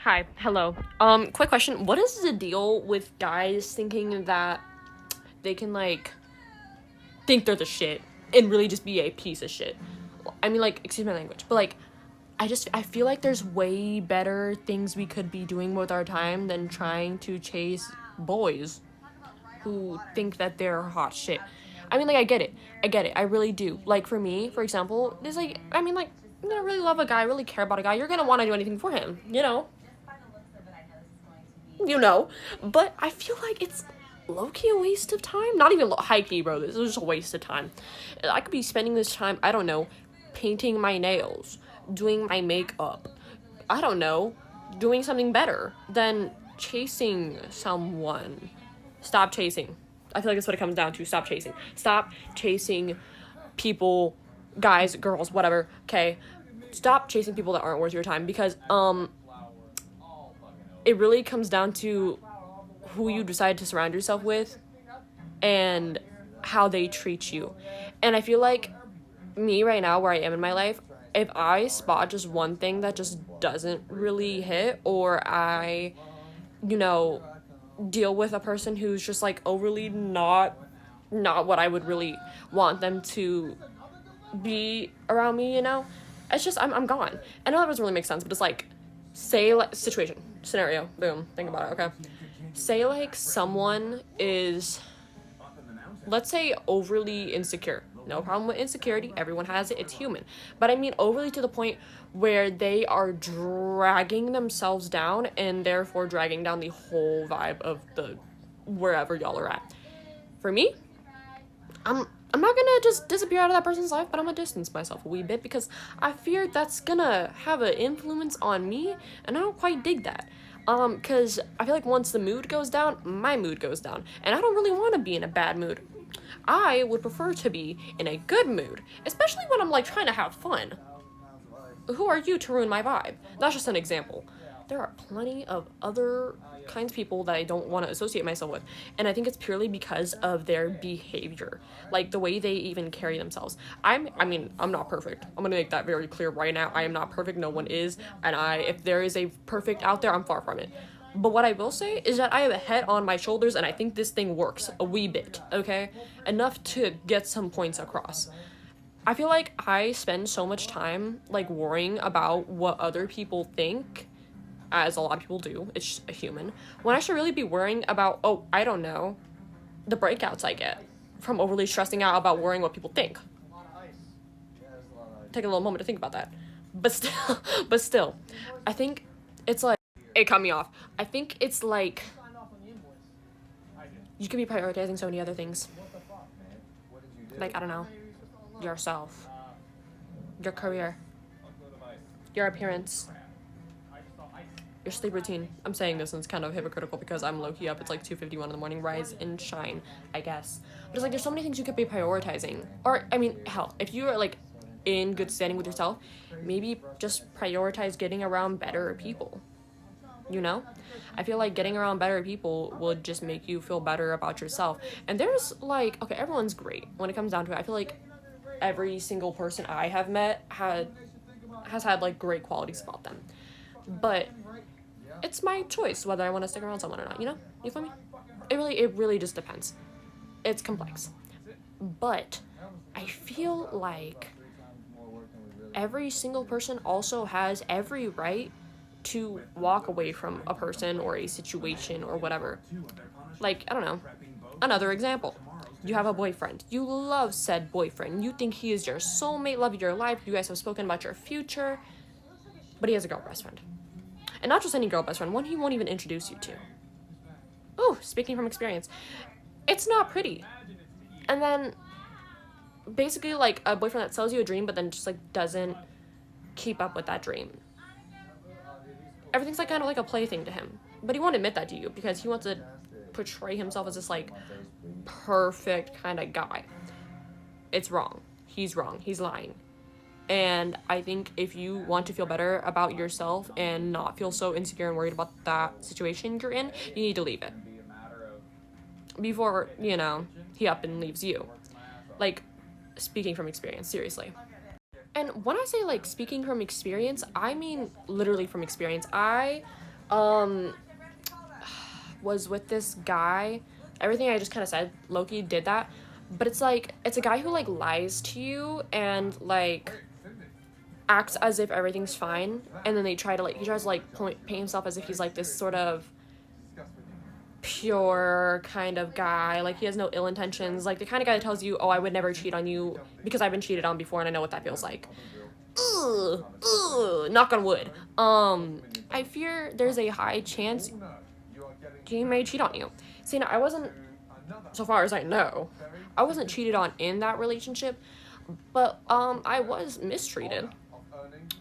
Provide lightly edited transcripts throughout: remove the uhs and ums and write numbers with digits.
Hi, hello. Quick question. What is the deal with guys thinking that they can, think they're the shit and really just be a piece of shit? I mean, excuse my language, but, I feel like there's way better things we could be doing with our time than trying to chase boys who think that they're hot shit. I mean, I get it. I really do. For me, for example, there's, you know, really love a guy, really care about a guy, you're gonna want to do anything for him, you know? But I feel like it's low-key a waste of time. Not even high-key, bro. This is just a waste of time. I could be spending this time, I don't know, painting my nails, doing my makeup, I don't know, doing something better than chasing someone. Stop chasing. I feel like that's what it comes down to. Stop chasing. Stop chasing people, guys, girls, whatever, okay? Stop chasing people that aren't worth your time because, it really comes down to who you decide to surround yourself with and how they treat you. And I feel like me right now, where I am in my life, if I spot just one thing that just doesn't really hit, or I, deal with a person who's just overly not what I would really want them to be around me, it's just I'm gone. I know that doesn't really make sense, but it's say situation scenario, boom, think about it. Okay, say someone is, let's say, overly insecure. No problem with insecurity, everyone has it, it's human, but I mean overly to the point where they are dragging themselves down and therefore dragging down the whole vibe of the wherever y'all are at. For me, I'm not gonna just disappear out of that person's life, but I'm gonna distance myself a wee bit because I fear that's gonna have an influence on me, and I don't quite dig that. Cause I feel like once the mood goes down, my mood goes down, and I don't really want to be in a bad mood. I would prefer to be in a good mood, especially when I'm trying to have fun. Who are you to ruin my vibe? That's just an example. There are plenty of other kinds of people that I don't want to associate myself with, and I think it's purely because of their behavior, the way they even carry themselves. I mean, I'm not perfect. I'm gonna make that very clear right now. I am not perfect. No one is, and if there is a perfect out there, I'm far from it. But what I will say is that I have a head on my shoulders, and I think this thing works a wee bit, okay? Enough to get some points across. I feel like I spend so much time, worrying about what other people think, as a lot of people do, it's just a human, when I should really be worrying about, I don't know, the breakouts I get from overly stressing out about worrying what people think. Take a little moment to think about that. But still, I think it's it cut me off. I think it's you could be prioritizing so many other things. I don't know, yourself, your career, your appearance, your sleep routine. I'm saying this and it's kind of hypocritical because I'm low-key up. It's 2:51 in the morning. Rise and shine, I guess. But it's there's so many things you could be prioritizing. Or, I mean, hell, if you are in good standing with yourself, maybe just prioritize getting around better people. I feel like getting around better people would just make you feel better about yourself. And there's okay, everyone's great when it comes down to it. I feel like every single person I have met has had great qualities about them. But it's my choice whether I want to stick around someone or not, You feel me? It really just depends. It's complex. But I feel like every single person also has every right to walk away from a person or a situation or whatever. I don't know. Another example. You have a boyfriend. You love said boyfriend. You think he is your soulmate, love of your life. You guys have spoken about your future. But he has a girl best friend. And not just any girl best friend, one he won't even introduce you to. Oh, speaking from experience. It's not pretty. And then, basically, a boyfriend that sells you a dream, but then just, doesn't keep up with that dream. Everything's, kind of a plaything to him. But he won't admit that to you, because he wants to portray himself as this, perfect kind of guy. It's wrong. He's wrong. He's lying. And I think if you want to feel better about yourself and not feel so insecure and worried about that situation you're in, you need to leave it. Before, he up and leaves you. Speaking from experience, seriously. And when I say speaking from experience, I mean literally from experience. I um was with this guy. Everything I just kind of said, Loki did that. But it's like, it's a guy who like lies to you and like acts as if everything's fine, and then he tries to like paint himself as if he's like this sort of pure kind of guy, like he has no ill intentions, like the kind of guy that tells you, oh, I would never cheat on you because I've been cheated on before and I know what that feels like. Ugh, ugh, knock on wood. I fear there's a high chance he may cheat on you. See, now I wasn't, so far as I know, I wasn't cheated on in that relationship, but I was mistreated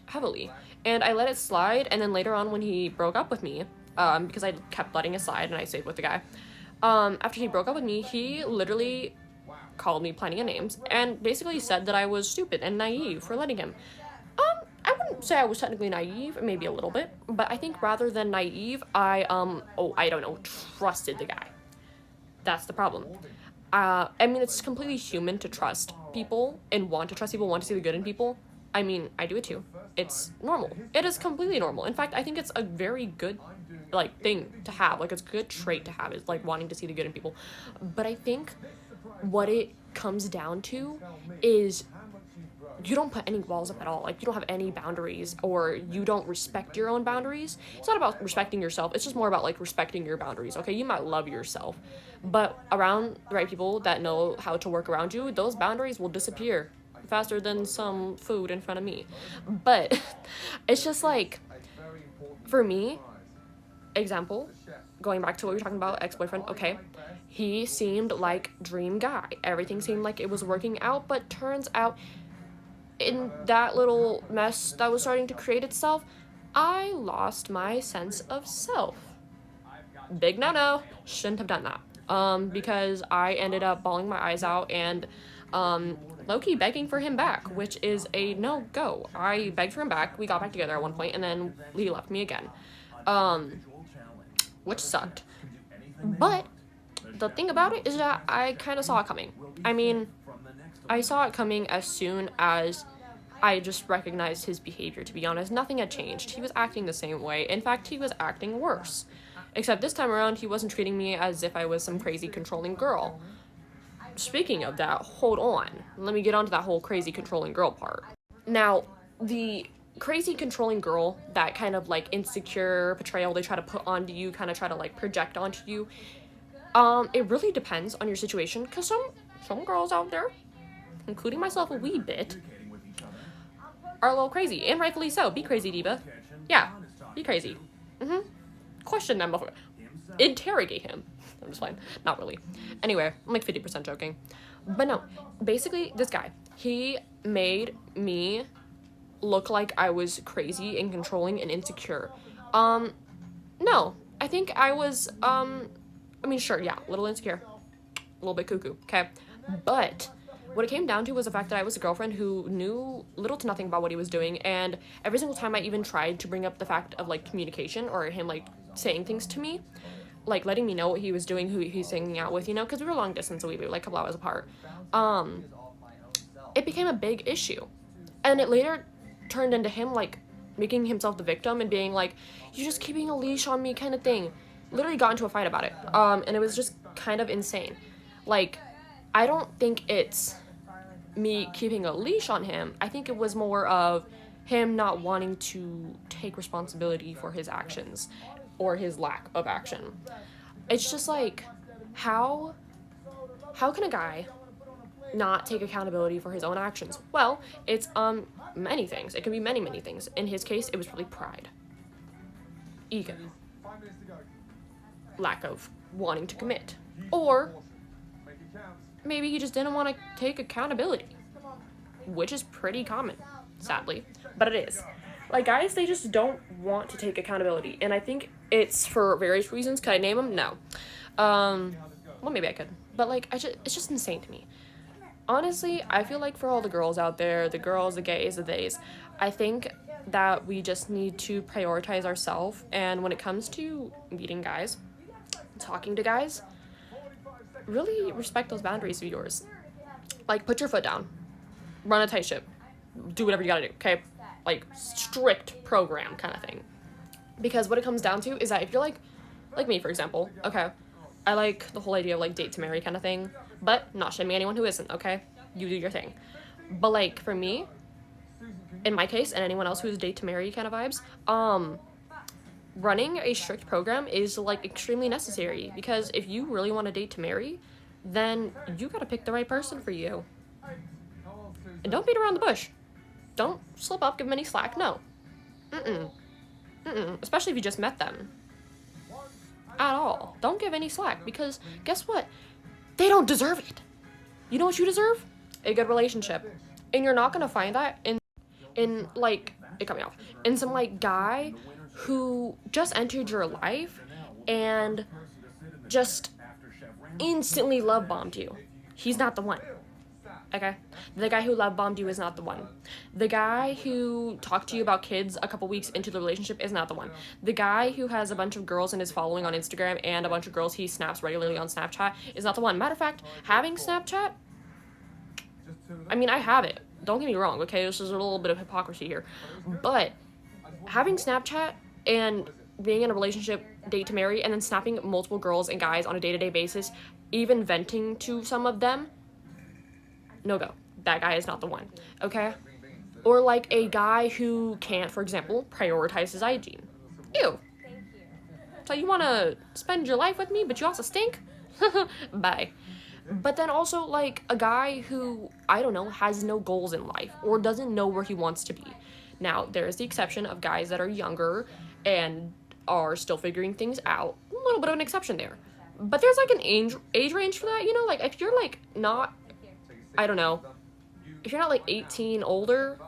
heavily, and I let it slide. And then later on, when he broke up with me, because I kept letting it slide and I stayed with the guy, after he broke up with me, he literally called me plenty of names and basically said that I was stupid and naive for letting him. I wouldn't say I was technically naive, maybe a little bit, but I think rather than naive, I don't know, trusted the guy. That's the problem. I mean, it's completely human to trust people and want to trust people, want to see the good in people. I mean, I do it too. It's normal. It is completely normal. In fact, I think it's a very good, like, thing to have. Like, it's a good trait to have, is, like, wanting to see the good in people. But I think what it comes down to is you don't put any walls up at all. Like, you don't have any boundaries, or you don't respect your own boundaries. It's not about respecting yourself. It's just more about, like, respecting your boundaries, okay? You might love yourself, but around the right people that know how to work around you, those boundaries will disappear faster than some food in front of me. But it's just like, for me, example, going back to what we were talking about, ex-boyfriend, okay, he seemed like dream guy. Everything seemed like it was working out, but turns out in that little mess that was starting to create itself, I lost my sense of self. Big no-no. Shouldn't have done that. Because I ended up bawling my eyes out and low-key begging for him back, which is a no-go. I begged for him back. We got back together at one point, and then he left me again. Which sucked. But the thing about it is that I kind of saw it coming. I mean, I saw it coming as soon as I just recognized his behavior, to be honest. Nothing had changed. He was acting the same way. In fact, he was acting worse. Except this time around, he wasn't treating me as if I was some crazy controlling girl. Speaking of that, hold on. Let me get onto that whole crazy controlling girl part. Now, the crazy controlling girl, that kind of like insecure portrayal they try to put onto you, kind of try to like project onto you, it really depends on your situation, because some girls out there, including myself a wee bit, are a little crazy, and rightfully so. Be crazy, diva. Yeah, be crazy. Question them before. Interrogate him. I'm just fine. Not really. Anyway, I'm like 50% joking. But no, basically, this guy, he made me look like I was crazy and controlling and insecure. No, I think I was, I mean, sure, yeah, a little insecure, a little bit cuckoo, okay? But what it came down to was the fact that I was a girlfriend who knew little to nothing about what he was doing, and every single time I even tried to bring up the fact of, like, communication, or him, like, saying things to me, like, letting me know what he was doing, who he's hanging out with, you know, because we were long distance, so we were, like, a couple hours apart, it became a big issue. And it later turned into him, like, making himself the victim and being like, you're just keeping a leash on me kind of thing. Literally got into a fight about it. And it was just kind of insane. Like, I don't think it's me keeping a leash on him. I think it was more of him not wanting to take responsibility for his actions or his lack of action. It's just like, how can a guy not take accountability for his own actions? Well, it's many things. It can be many, many things. In his case, it was really pride, ego, lack of wanting to commit, or maybe he just didn't want to take accountability, which is pretty common, sadly, but it is. Like, guys, they just don't want to take accountability, and I think it's for various reasons. Could I name them? No. Well, maybe I could, but, like, it's just insane to me. Honestly, I feel like for all the girls out there, the girls, the gays, the theys, I think that we just need to prioritize ourselves, and when it comes to meeting guys, talking to guys, really respect those boundaries of yours. Like, put your foot down, run a tight ship, do whatever you gotta do, okay? Like, strict program kind of thing. Because what it comes down to is that if you're like me, for example, okay, I like the whole idea of like date to marry kind of thing, but not shaming anyone who isn't, okay? You do your thing. But like for me, in my case, and anyone else who's date to marry kind of vibes, running a strict program is like extremely necessary, because if you really want to date to marry, then you gotta pick the right person for you. And don't beat around the bush. Don't slip up, give them any slack. No. Especially if you just met them. At all. Don't give any slack, because guess what? They don't deserve it. You know what you deserve? A good relationship. And you're not gonna find that in like, it cut me off, in some like guy who just entered your life and just instantly love bombed you. He's not the one. Okay? The guy who love bombed you is not the one. The guy who talked to you about kids a couple weeks into the relationship is not the one. The guy who has a bunch of girls in his following on Instagram and a bunch of girls he snaps regularly on Snapchat is not the one. Matter of fact, having Snapchat, I mean, I have it. Don't get me wrong, okay? This is a little bit of hypocrisy here. But having Snapchat and being in a relationship, date to marry, and then snapping multiple girls and guys on a day-to-day basis, even venting to some of them, no go. That guy is not the one, okay? Or like a guy who can't, for example, prioritize his hygiene. Ew. So you want to spend your life with me, but you also stink? Bye. But then also like a guy who, I don't know, has no goals in life or doesn't know where he wants to be. Now, there is the exception of guys that are younger and are still figuring things out. A little bit of an exception there. But there's like an age range for that, you know? Like if you're like not, I don't know, if you're not like 18 older,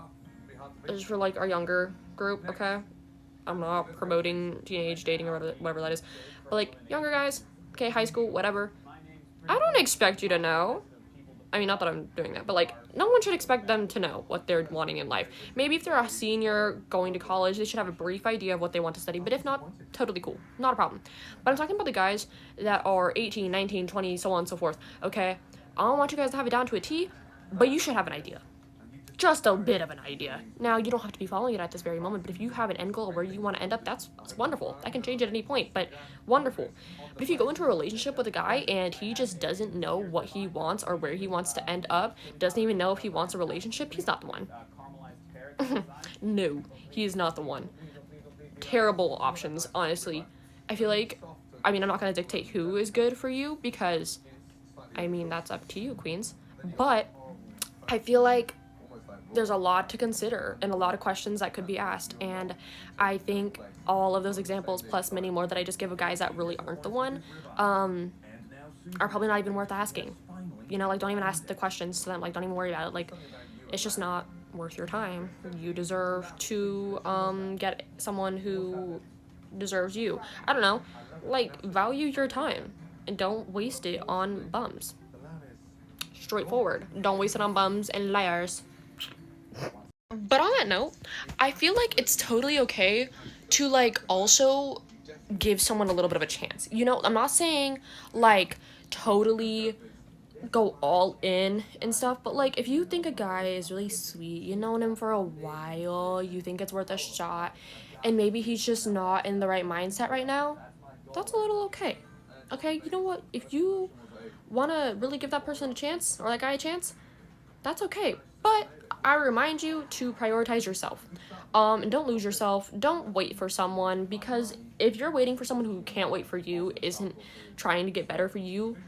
this is for like our younger group, okay? I'm not promoting teenage dating or whatever that is. But like younger guys, okay, high school, whatever. I don't expect you to know. I mean, not that I'm doing that, but like no one should expect them to know what they're wanting in life. Maybe if they're a senior going to college, they should have a brief idea of what they want to study, but if not, totally cool. Not a problem. But I'm talking about the guys that are 18, 19, 20, so on and so forth, okay? I don't want you guys to have it down to a T, but you should have an idea. Just a bit of an idea. Now, you don't have to be following it at this very moment, but if you have an end goal of where you want to end up, that's wonderful. That can change at any point, but wonderful. But if you go into a relationship with a guy and he just doesn't know what he wants or where he wants to end up, doesn't even know if he wants a relationship, he's not the one. No, he is not the one. Terrible options, honestly. I feel like, I mean, I'm not going to dictate who is good for you because, I mean, that's up to you, queens. But I feel like there's a lot to consider and a lot of questions that could be asked, and I think all of those examples plus many more that I just give of guys that really aren't the one are probably not even worth asking. You know, like don't even ask the questions to them, like don't even worry about it. Like it's just not worth your time. You deserve to get someone who deserves you. I don't know, like value your time and don't waste it on bums. Straightforward. Don't waste it on bums and liars. But on that note, I feel like it's totally okay to like also give someone a little bit of a chance. You know, I'm not saying like totally go all in and stuff, but like if you think a guy is really sweet, you've known him for a while, you think it's worth a shot, and maybe he's just not in the right mindset right now, that's a little okay. Okay, you know what? If you want to really give that person a chance or that guy a chance, that's okay. But I remind you to prioritize yourself. And don't lose yourself. Don't wait for someone, because if you're waiting for someone who can't wait for you, isn't trying to get better for you,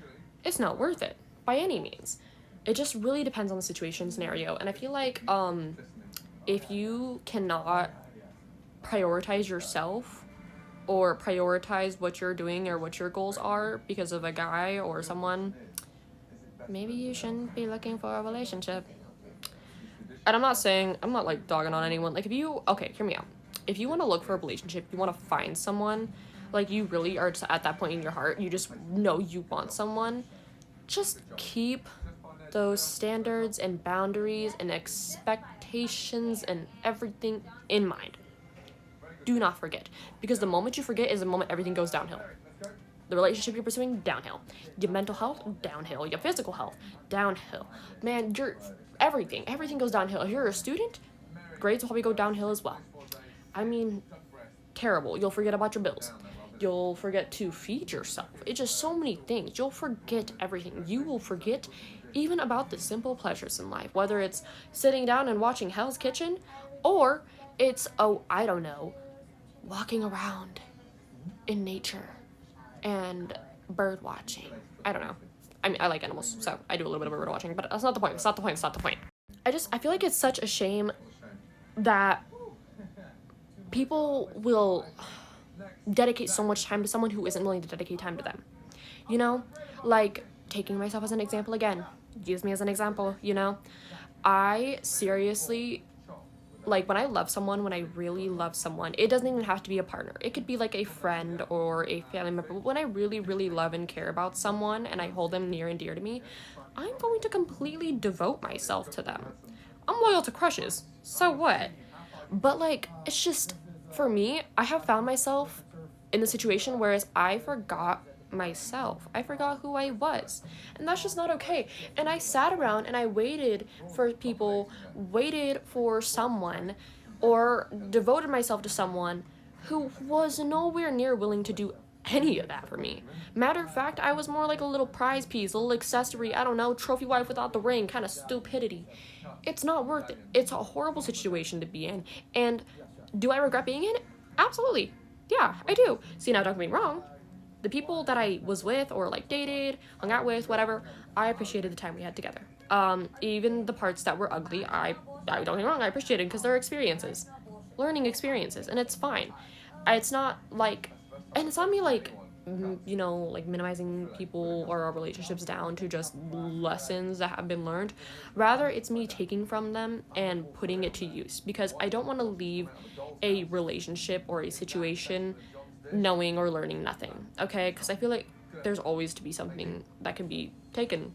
it's not worth it by any means. It just really depends on the situation scenario. And I feel like if you cannot prioritize yourself or prioritize what you're doing or what your goals are because of a guy or someone, maybe you shouldn't be looking for a relationship. And I'm not like dogging on anyone. Like if you, okay, hear me out. If you want to look for a relationship, you want to find someone, like you really are just at that point in your heart, you just know you want someone, just keep those standards and boundaries and expectations and everything in mind. Do not forget, because the moment you forget is the moment everything goes downhill. The relationship you're pursuing, downhill. Your mental health, downhill. Your physical health, downhill. Man, everything goes downhill. If you're a student, grades will probably go downhill as well. I mean, terrible. You'll forget about your bills. You'll forget to feed yourself. It's just so many things. You'll forget everything. You will forget even about the simple pleasures in life, whether it's sitting down and watching Hell's Kitchen, or it's, oh, I don't know, walking around in nature and bird watching. I don't know. I mean, I like animals, so I do a little bit of bird watching, but that's not the point. It's not the point. It's not the point. I feel like it's such a shame that people will dedicate so much time to someone who isn't willing to dedicate time to them. You know? Like, taking myself as an example again. Use me as an example, you know? I seriously, like, when I love someone, when I really love someone, it doesn't even have to be a partner. It could be like a friend or a family member. But when I really, really love and care about someone and I hold them near and dear to me, I'm going to completely devote myself to them. I'm loyal to crushes. So what? But, like, it's just, for me, I have found myself in the situation whereas I forgot myself. I forgot who I was. And that's just not okay. And I sat around and I waited for people, waited for someone, or devoted myself to someone who was nowhere near willing to do any of that for me. Matter of fact, I was more like a little prize piece, a little accessory, I don't know, trophy wife without the ring, kind of stupidity. It's not worth it. It's a horrible situation to be in. And do I regret being in it? Absolutely. Yeah, I do. See, now don't get me wrong. The people that I was with or like dated, hung out with, whatever, I appreciated the time we had together. Even the parts that were ugly, I don't get me wrong, I appreciated because they're experiences, learning experiences, and it's fine. It's not like, and it's not me like, you know, like minimizing people or our relationships down to just lessons that have been learned. Rather, it's me taking from them and putting it to use because I don't want to leave a relationship or a situation knowing or learning nothing, okay? Because I feel like there's always to be something that can be taken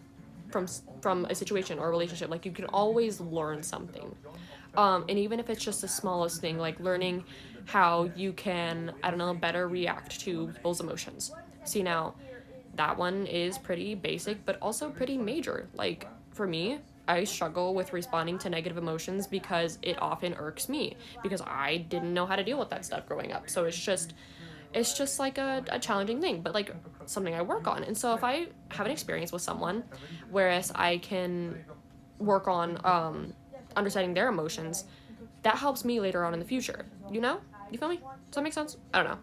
from a situation or a relationship. Like, you can always learn something. And even if it's just the smallest thing, like learning how you can, I don't know, better react to people's emotions. See, now, that one is pretty basic, but also pretty major. Like, for me, I struggle with responding to negative emotions because it often irks me, because I didn't know how to deal with that stuff growing up. So it's just like a challenging thing, but like something I work on. And so if I have an experience with someone, whereas I can work on understanding their emotions, that helps me later on in the future, you know? You feel me? Does that make sense? I don't know.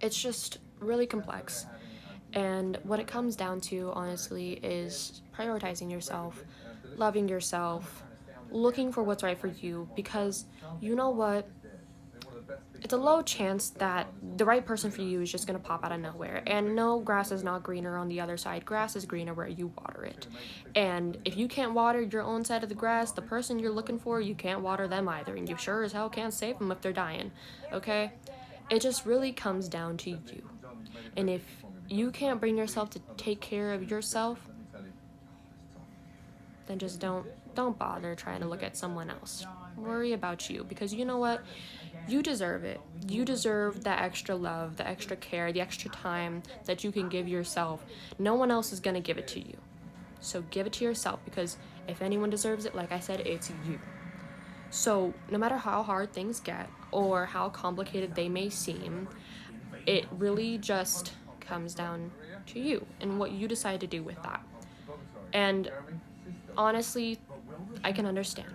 It's just really complex. And what it comes down to, honestly, is prioritizing yourself, loving yourself, looking for what's right for you, because you know what? It's a low chance that the right person for you is just going to pop out of nowhere. And no, grass is not greener on the other side. Grass is greener where you water it. And if you can't water your own side of the grass, the person you're looking for, you can't water them either. And you sure as hell can't save them if they're dying. Okay? It just really comes down to you. And if you can't bring yourself to take care of yourself, then just don't bother trying to look at someone else. Worry about you, because you know what? You deserve it. You deserve that extra love, the extra care, the extra time that you can give yourself. No one else is going to give it to you. So give it to yourself, because if anyone deserves it, like I said, it's you. So no matter how hard things get or how complicated they may seem, it really just comes down to you and what you decide to do with that. And honestly, I can understand.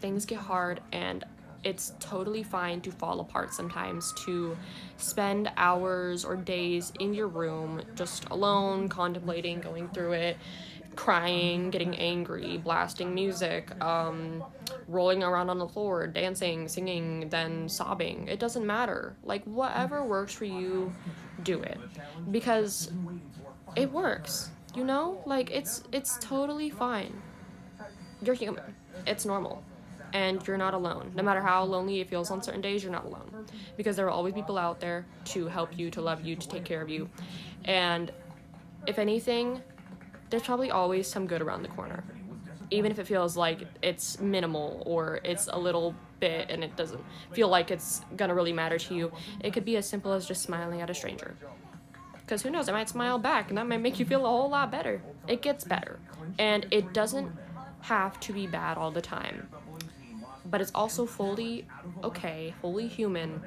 Things get hard, and it's totally fine to fall apart sometimes, to spend hours or days in your room just alone, contemplating, going through it, crying, getting angry, blasting music, rolling around on the floor, dancing, singing, then sobbing. It doesn't matter. Like, whatever works for you, do it. Because it works, you know? Like, it's totally fine. You're human. It's normal. And you're not alone. No matter how lonely it feels on certain days, you're not alone. Because there will always be people out there to help you, to love you, to take care of you. And if anything, there's probably always some good around the corner. Even if it feels like it's minimal or it's a little bit and it doesn't feel like it's gonna really matter to you, it could be as simple as just smiling at a stranger. Because who knows, I might smile back and that might make you feel a whole lot better. It gets better. And it doesn't have to be bad all the time. But it's also fully okay, fully human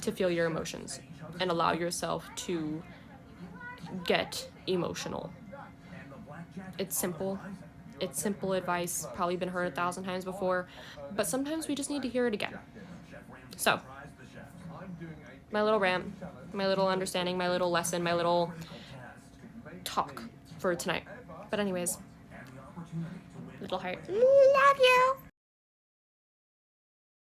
to feel your emotions and allow yourself to get emotional. It's simple. It's simple advice, probably been heard 1,000 times before, but sometimes we just need to hear it again. So, my little rant, my little understanding, my little lesson, my little talk for tonight. But anyways, little heart, love you.